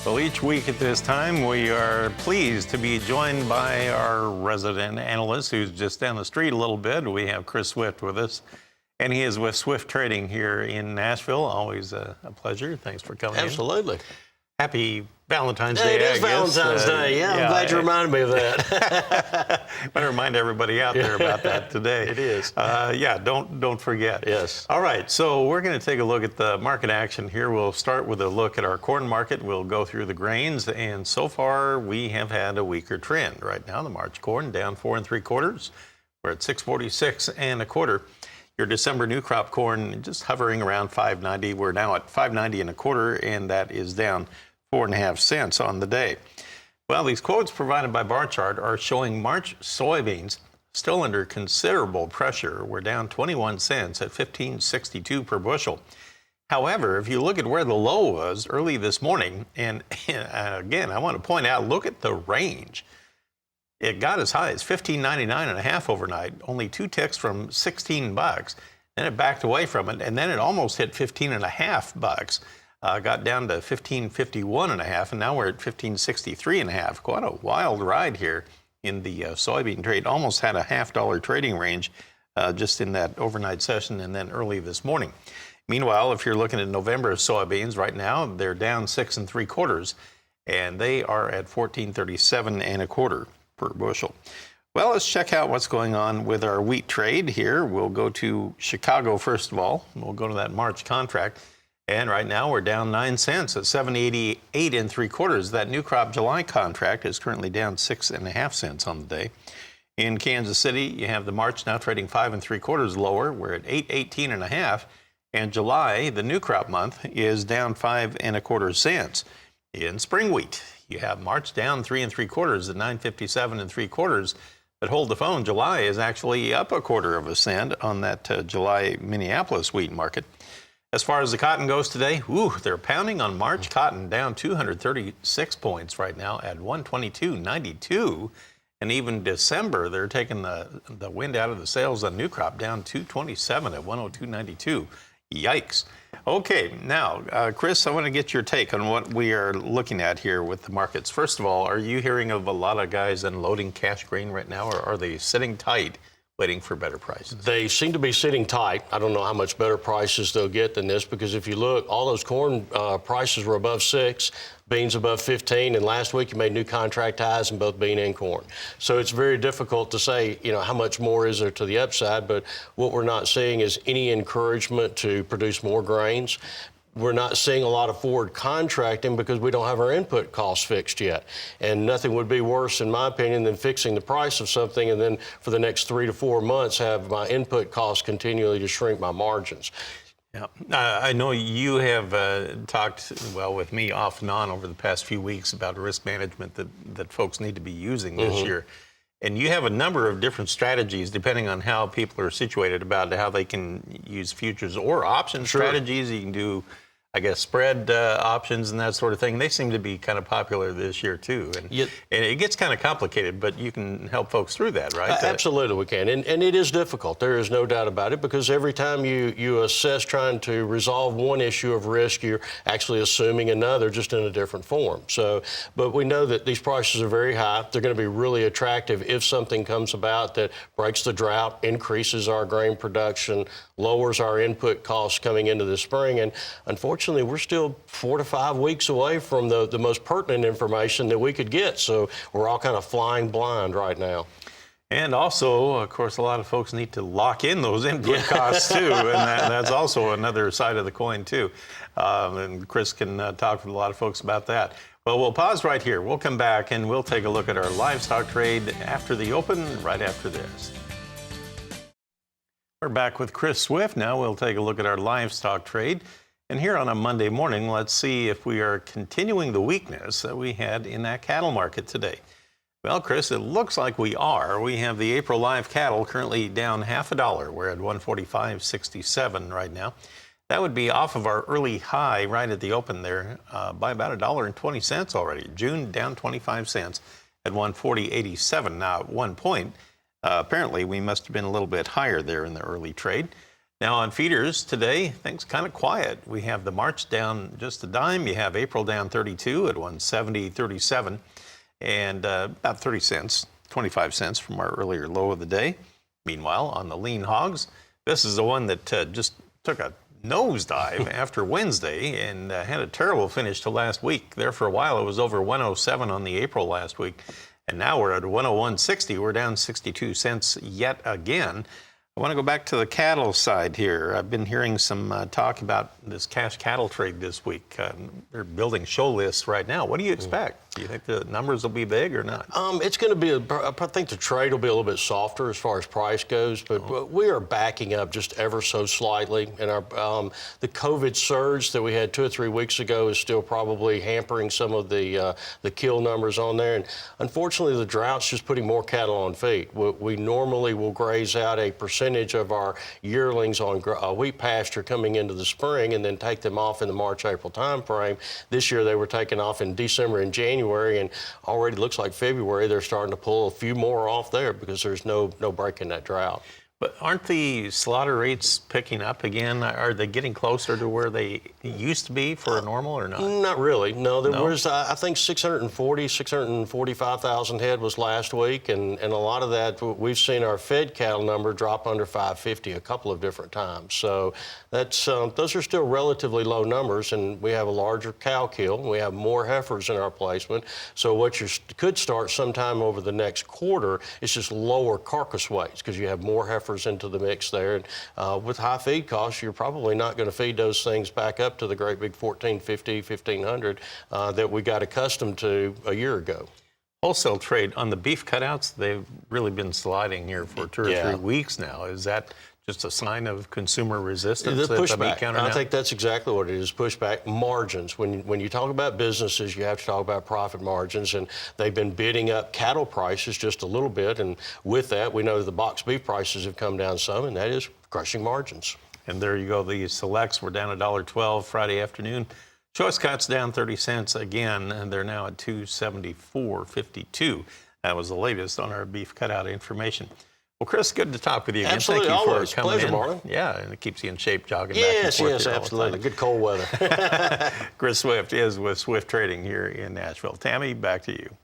Well, each week at this time, we are pleased to be joined by our resident analyst who's just down the street a little bit. We have Chris Swift with us, and he is with Swift Trading here in Nashville. Always a pleasure. Thanks for coming Absolutely. in. Happy Valentine's Day, It is Valentine's Day. Yeah, I'm glad you reminded me of that. I want to remind everybody out there about that today. It is. Yeah, don't forget. Yes. All right, so we're going to take a look at the market action here. We'll start with a look at our corn market. We'll go through the grains, and so far we have had a weaker trend. Right now, the March corn down 4 3/4. We're at 646 1/4. Your December new crop corn just hovering around 590. We're now at 590 1/4, and that is down 4.5 cents on the day. Well, these quotes provided by Bar Chart are showing March soybeans still under considerable pressure. We're down 21 cents at 15.62 per bushel. However, if you look at where the low was early this morning, and again, I want to point out, look at the range. It got as high as 15.99.5 overnight, only 2 ticks from $16. Then it backed away from it, and then it almost hit $15.50. Got down to 15.51.5, and now we're at 15.63.5. Quite a wild ride here in the soybean trade. Almost had a $0.50 trading range just in that overnight session and then early this morning. Meanwhile, if you're looking at November soybeans right now, they're down 6 3/4, and they are at 14.37 1/4 per bushel. Well, let's check out what's going on with our wheat trade here. We'll go to Chicago first of all. We'll go to that March contract. And right now we're down 9 cents at 7.88 3/4. That new crop July contract is currently down 6.5 cents on the day. In Kansas City, you have the March now trading 5 3/4 lower. We're at 8.18.5. And July, the new crop month, is down 5 1/4 cents. In spring wheat, you have March down 3 3/4 at 9.57 3/4. But hold the phone, July is actually up 1/4 cent on that July Minneapolis wheat market. As far as the cotton goes today, they're pounding on March cotton, down 236 points right now at 122.92. And even December, they're taking the wind out of the sails on new crop, down 227 at 102.92. Yikes. Okay, now, Chris, I want to get your take on what we are looking at here with the markets. First of all, are you hearing of a lot of guys unloading cash grain right now, or are they sitting tight, waiting for better prices? They seem to be sitting tight. I don't know how much better prices they'll get than this, because if you look, all those corn prices were above 6, beans above 15, and last week you made new contract highs in both bean and corn. So it's very difficult to say, how much more is there to the upside, but what we're not seeing is any encouragement to produce more grains. We're not seeing a lot of forward contracting because we don't have our input costs fixed yet. And nothing would be worse, in my opinion, than fixing the price of something and then for the next 3 to 4 months have my input costs continually to shrink my margins. Yeah, I know you have talked, with me off and on over the past few weeks about risk management that folks need to be using this year. And you have a number of different strategies depending on how people are situated about how they can use futures or option strategies. You can do, I guess, spread options and that sort of thing. They seem to be kind of popular this year, too. And it gets kind of complicated, but you can help folks through that, right? Absolutely, we can. And it is difficult. There is no doubt about it, because every time you assess trying to resolve one issue of risk, you're actually assuming another, just in a different form. So, but we know that these prices are very high. They're going to be really attractive if something comes about that breaks the drought, increases our grain production, lowers our input costs coming into the spring. And unfortunately, we're still 4 to 5 weeks away from the most pertinent information that we could get. So we're all kind of flying blind right now. And also, of course, a lot of folks need to lock in those input costs, too. And that's also another side of the coin, too. And Chris can talk with a lot of folks about that. Well, we'll pause right here. We'll come back and we'll take a look at our livestock trade after the open, right after this. We're back with Chris Swift. Now we'll take a look at our livestock trade. And here on a Monday morning, let's see if we are continuing the weakness that we had in that cattle market today. Well, Chris, it looks like we are. We have the April live cattle currently down $0.50. We're at 145.67 right now. That would be off of our early high right at the open there by about $1.20 already. June down 25 cents at 140.87. Now, at one point, apparently we must have been a little bit higher there in the early trade. Now on feeders today, things kind of quiet. We have the March down just a dime. You have April down 32 at 170.37, and about 30 cents, 25 cents from our earlier low of the day. Meanwhile, on the lean hogs, this is the one that just took a nosedive after Wednesday and had a terrible finish to last week. There for a while, it was over 107 on the April last week, and now we're at 101.60. We're down 62 cents yet again. I want to go back to the cattle side here. I've been hearing some talk about this cash cattle trade this week. They're building show lists right now. What do you expect? Do you think the numbers will be big or not? It's going to be, I think the trade will be a little bit softer as far as price goes, but we are backing up just ever so slightly. And the COVID surge that we had 2 or 3 weeks ago is still probably hampering some of the kill numbers on there. And unfortunately, the drought's just putting more cattle on feed. We normally will graze out a percentage of our yearlings on wheat pasture coming into the spring and then take them off in the March-April time frame. This year, they were taken off in December and January. And already looks like February, they're starting to pull a few more off there because there's no break in that drought. But aren't the slaughter rates picking up again? Are they getting closer to where they used to be for a normal or not? Not really. No, there was, I think 645,000 head was last week, and a lot of that, we've seen our fed cattle number drop under 550 a couple of different times. So that's those are still relatively low numbers, and we have a larger cow kill, and we have more heifers in our placement. So what you could start sometime over the next quarter is just lower carcass weights because you have more heifers into the mix there. And with high feed costs, you're probably not going to feed those things back up to the great big 1,450, 1,500 that we got accustomed to a year ago. Wholesale trade on the beef cutouts, they've really been sliding here for 2 or 3 weeks now. Is that just a sign of consumer resistance? The pushback. I think that's exactly what it is, pushback. Margins. When you talk about businesses, you have to talk about profit margins, and they've been bidding up cattle prices just a little bit, and with that, we know the box beef prices have come down some, and that is crushing margins. And there you go. The selects were down $1.12 Friday afternoon. Choice cuts down 30 cents again, and they're now at $274.52. That was the latest on our beef cutout information. Well, Chris, good to talk with you again. Absolutely, thank you always. for coming Pleasure, in. Marlin. Yeah, and it keeps you in shape jogging back and forth. Yes, absolutely. Good cold weather. Chris Swift is with Swift Trading here in Nashville. Tammy, back to you.